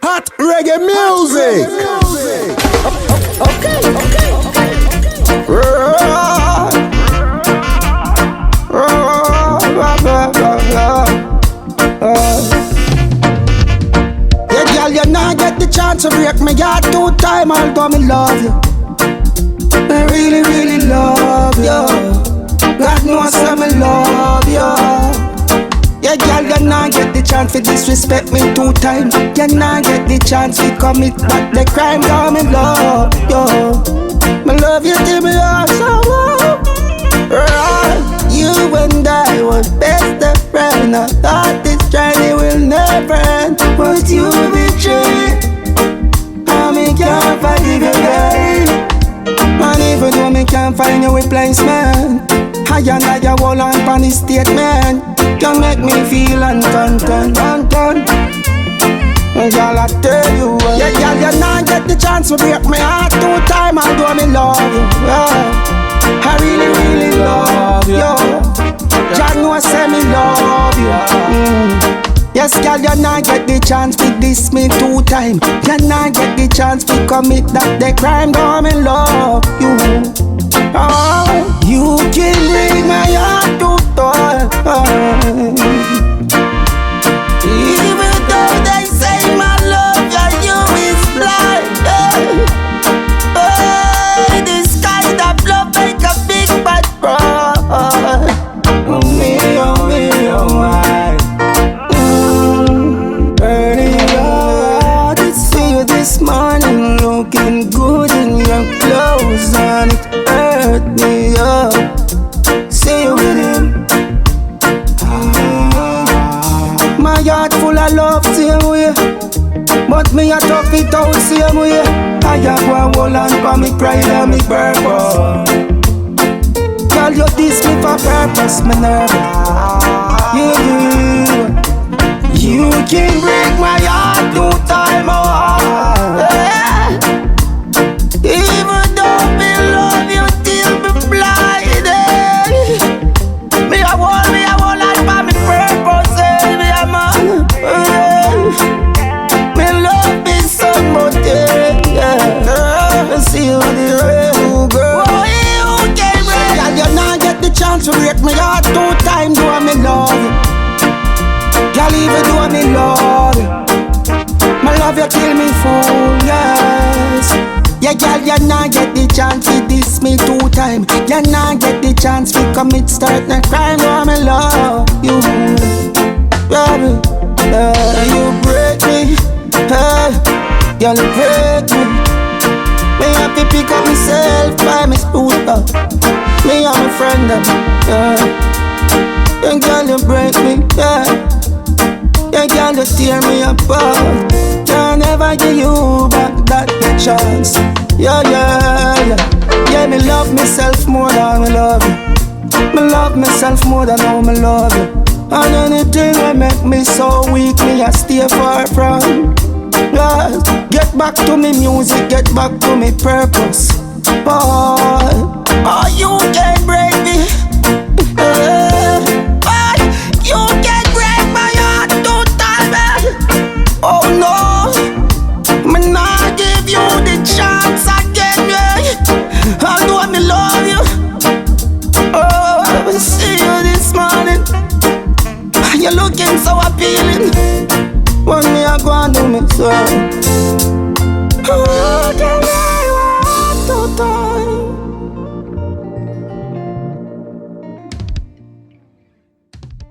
Hot reggae music. Okay. Yeah, girl, you not get the chance to break my heart 2 times, although me love you. I really, really love you. God knows I me love you. Yeah, girl, you not get the chance to disrespect me 2 times. You not get the chance to commit back the crime, girl, me love you. Me love you till me heart so low. You and I were best of friends. I thought this journey will never end, but you betrayed. I me can't forgive you, girl. And even though me can't find your replacement, I and I hold on for this statement. You make me feel uncontent. Girl, I tell you, yeah, girl, you not get the chance to break my heart 2 times, although me love you. Yeah. I really, really love you. God knows I me love you. Yes, girl, you not get the chance to diss me 2 times. You not get the chance to commit that the crime, girl, me love you. Oh, you can break my heart to toy. Even though they say my love for you is blind. This kind of love make a big bad cry. Oh me, why? Early I see you this morning looking good in your clothes, and it hurt me up. See you with him. My heart full of love, same way. But me a tough it out, same way. I have one hold on for me pride and me purpose. Girl, you diss me for purpose, me nervous. You can break my heart 2 times, even though me love you till me blinded. Me a hold on for me purpose, me a man. Me love me so much, yeah. See you the real girl. Oh, you can break. Girl, you not get the chance to break my heart 2 times, do I me love you. Girl, even though me love you, my love you kill me full, yes. Yeah, girl, you not get the chance to diss me 2 times. You not get the chance to commit certain crime, though me love you. Baby, you break me, girl, you break me. Me have to pick up myself by my scooter. Me and my friend, yeah. Girl, you break me, yeah. Yeah, girl, you tear me apart. Can't never give you back that chance. Yeah. Yeah, me love myself more than me love you. Me love myself more than how me love you. And anything that make me so weak, me I stay far from. Yeah, get back to me music, get back to me purpose. Boy, oh, you can break me. You can break my heart 2 times. Oh no, me not give you the chance again, yeah. Although me love you. Oh, I see you this morning. You're looking so appealing. When me I go and do me so.